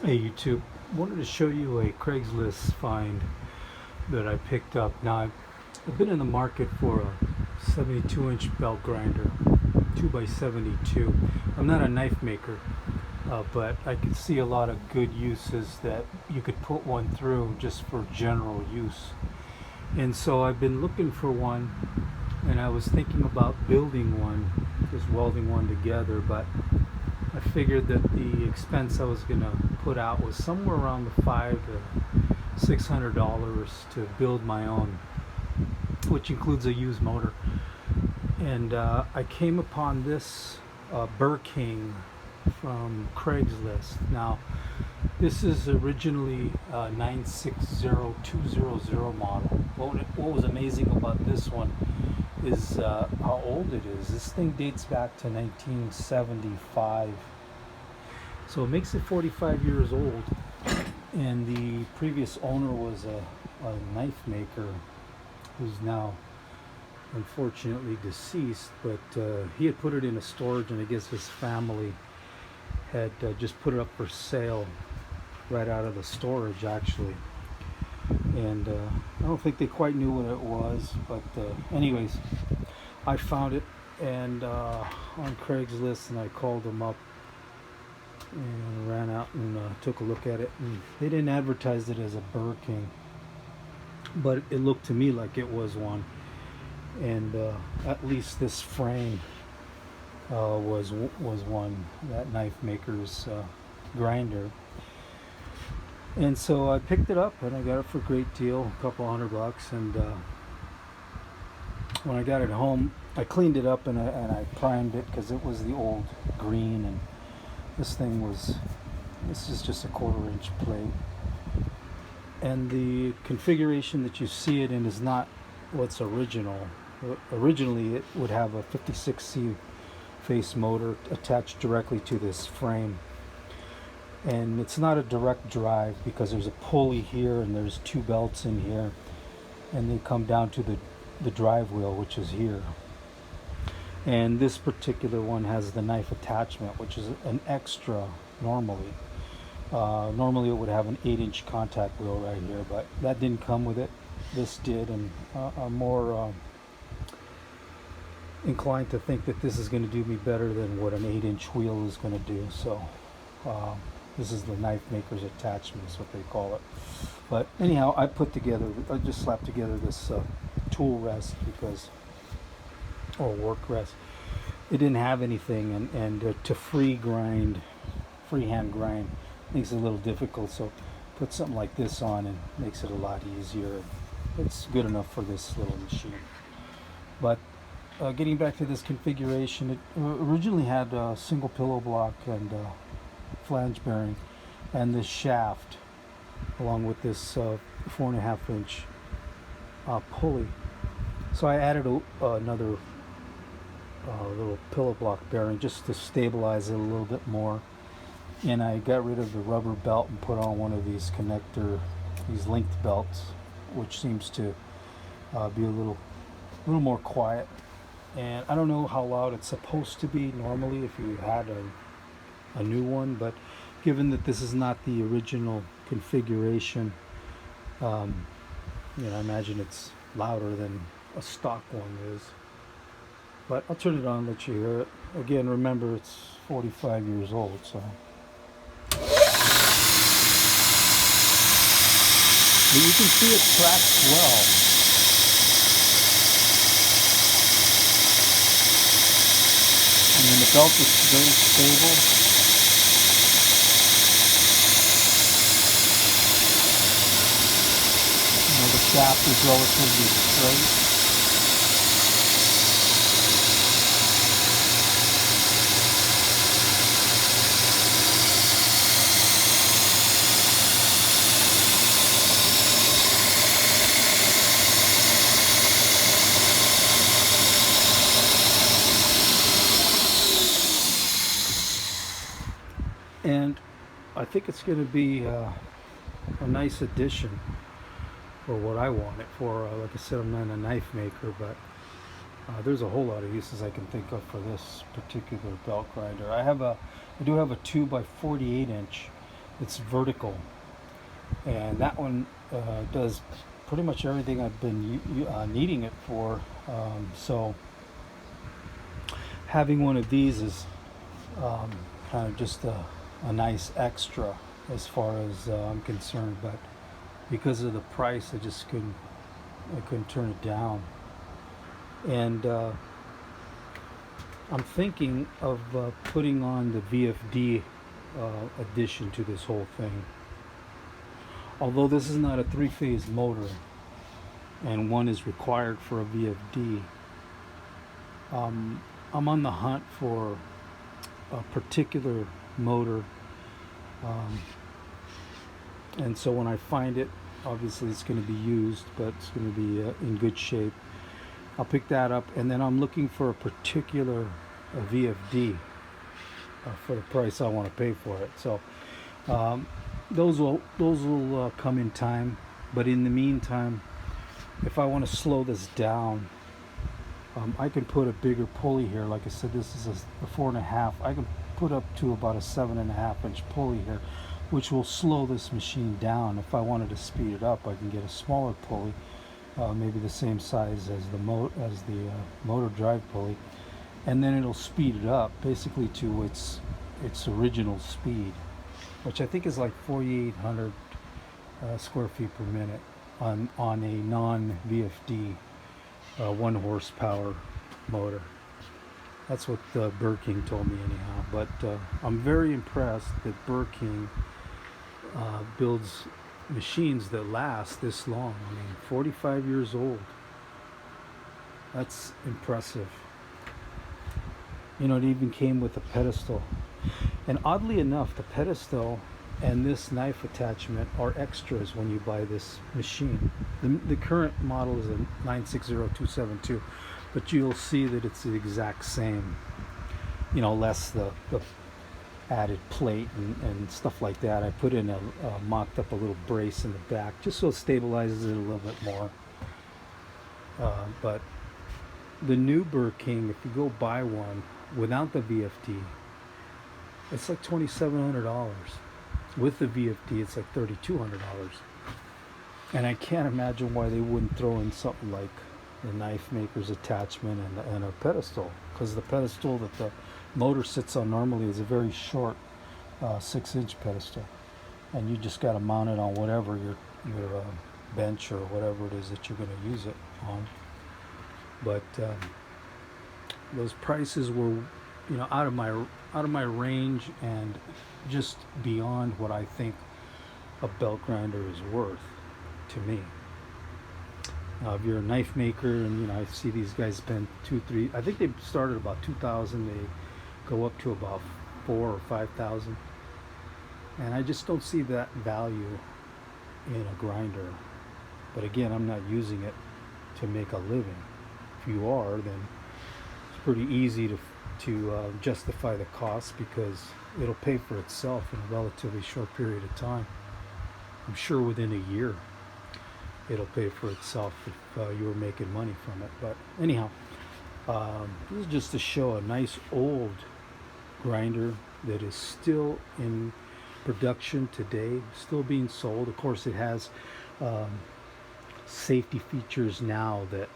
Hey YouTube, wanted to show you a Craigslist find that I picked up. Now I've been in the market for a 72-inch belt grinder, 2x72. I'm not a knife maker, but I could see a lot of good uses that you could put one through just for general use. And so I've been looking for one, and I was thinking about building one, just welding one together, but I figured that the expense I was gonna put out was somewhere around the $500 to $600 to build my own, which includes a used motor. And I came upon this Burr from Craigslist. Now, this is originally a 960200 model. What was amazing about this one is how old it is. This thing dates back to 1975. So it makes it 45 years old. And the previous owner was a knife maker who's now unfortunately deceased, but he had put it in a storage, and I guess his family had just put it up for sale right out of the storage actually. And I don't think they quite knew what it was, but anyways, I found it and on Craigslist, and I called them up and ran out and took a look at it, and they didn't advertise it as a Burr King, but it looked to me like it was one. And at least this frame was one, that knife maker's grinder. And so I picked it up and I got it for a great deal, a couple $100. And when I got it home, I cleaned it up and I primed it because it was the old green, and this is just a 1/4 inch plate. And the configuration that you see it in is not what's original. Originally it would have a 56C face motor attached directly to this frame, and it's not a direct drive because there's a pulley here and there's two belts in here, and they come down to the drive wheel, which is here. And this particular one has the knife attachment, which is an extra normally. Normally it would have an 8-inch contact wheel right here, but that didn't come with it. This did, and I'm more inclined to think that this is going to do me better than what an 8-inch wheel is going to do. So this is the knife maker's attachment, is what they call it. But anyhow, I just slapped together this tool rest or work rest. It didn't have anything, and to freehand grind makes it a little difficult. So put something like this on and makes it a lot easier. It's good enough for this little machine. But getting back to this configuration, it originally had a single pillow block and flange bearing, and this shaft, along with this 4.5-inch pulley. So I added another little pillow block bearing just to stabilize it a little bit more, and I got rid of the rubber belt and put on one of these linked belts, which seems to be a little more quiet. And I don't know how loud it's supposed to be normally if you had a new one, but given that this is not the original configuration, I imagine it's louder than a stock one is. But I'll turn it on and let you hear it. Again, remember, it's 45 years old, so. But you can see it tracks well. I mean, the belt is very stable. The shaft is relatively straight. And I think it's going to be a nice addition for what I want it for. Like I said, I'm not a knife maker, but there's a whole lot of uses I can think of for this particular belt grinder. I do have a 2x48 inch it's vertical, and that one does pretty much everything I've been needing it for. So having one of these is kind of just a nice extra as far as I'm concerned, but because of the price, I couldn't turn it down. And I'm thinking of putting on the VFD addition to this whole thing. Although this is not a three-phase motor, and one is required for a VFD, I'm on the hunt for a particular motor, and so when I find it, obviously it's going to be used, but it's going to be in good shape. I'll pick that up, and then I'm looking for a particular VFD for the price I want to pay for it. So those will come in time. But in the meantime, if I want to slow this down, I can put a bigger pulley here. Like I said, this is a 4.5. I can put up to about a 7.5 inch pulley here, which will slow this machine down. If I wanted to speed it up, I can get a smaller pulley, maybe the same size as the motor drive pulley, and then it'll speed it up basically to its original speed, which I think is like 4,800 square feet per minute on a non-VFD 1 horsepower motor. That's what Burr King told me anyhow. But I'm very impressed that Burr King builds machines that last this long. I mean, 45 years old. That's impressive. You know, it even came with a pedestal. And oddly enough, the pedestal and this knife attachment are extras when you buy this machine. The current model is a 960272, but you'll see that it's the exact same, you know, less the added plate and stuff like that. I put in mocked up a little brace in the back just so it stabilizes it a little bit more. But the new Burr King, if you go buy one without the VFD, it's like $2,700. With the VFD, it's like $3,200. And I can't imagine why they wouldn't throw in something like the knife maker's attachment and a pedestal, because the pedestal that the motor sits on normally is a very short 6-inch pedestal, and you just got to mount it on whatever your bench or whatever it is that you're going to use it on. But those prices were, you know, out of my range and just beyond what I think a belt grinder is worth to me. Now, if you're a knife maker, and you know, I see these guys spend $2,000, $3,000. I think they started about $2,000. They go up to about $4,000 or $5,000, and I just don't see that value in a grinder. But again, I'm not using it to make a living. If you are, then it's pretty easy to justify the cost, because it'll pay for itself in a relatively short period of time. I'm sure within a year it'll pay for itself if you were making money from it. But anyhow, this is just to show a nice old grinder that is still in production today, still being sold. Of course, it has safety features now that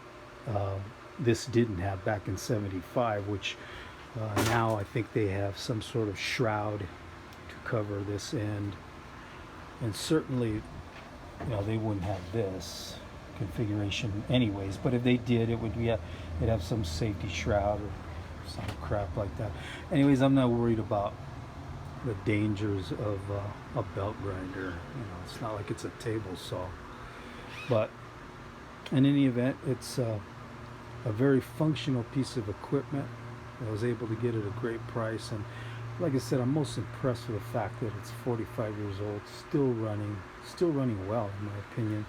this didn't have back in '75, which now I think they have some sort of shroud to cover this end, and certainly, you know, they wouldn't have this configuration anyways. But if they did, it would be it'd have some safety shroud or some crap like that. Anyways, I'm not worried about the dangers of a belt grinder. You know, it's not like it's a table saw. But in any event, it's a very functional piece of equipment. I was able to get it at a great price, and like I said, I'm most impressed with the fact that it's 45 years old, still running well in my opinion,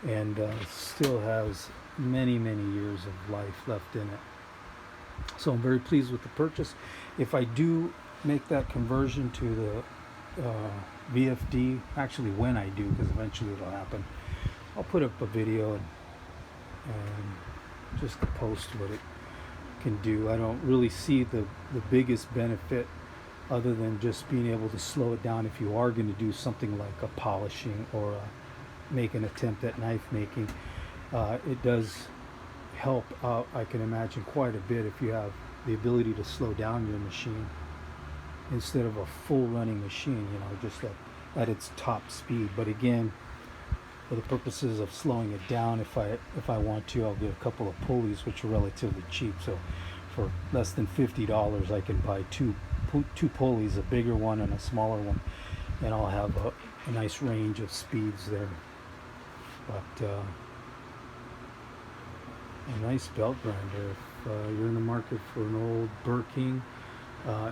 and still has many years of life left in it. So I'm very pleased with the purchase. If I do make that conversion to the VFD, actually when I do, because eventually it'll happen, I'll put up a video and just to post what it can do. I don't really see the biggest benefit other than just being able to slow it down if you are going to do something like a polishing or make an attempt at knife making. It does help out, I can imagine, quite a bit if you have the ability to slow down your machine instead of a full running machine, you know, just at its top speed. But again, for the purposes of slowing it down, if I want to, I'll get a couple of pulleys, which are relatively cheap. So for less than $50, I can buy two pulleys, a bigger one and a smaller one, and I'll have a nice range of speeds there. But a nice belt grinder. If you're in the market for an old Burr King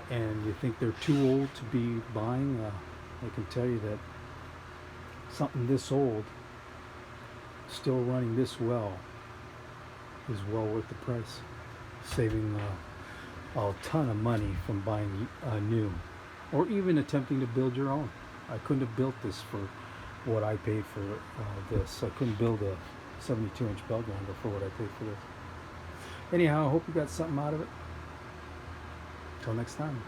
and you think they're too old to be buying, I can tell you that something this old, still running this well, is well worth the price, saving a ton of money from buying new, or even attempting to build your own. I couldn't have built this for what I paid for this. I couldn't build a 72-inch belt grinder for what I paid for this. Anyhow, I hope you got something out of it. Till next time.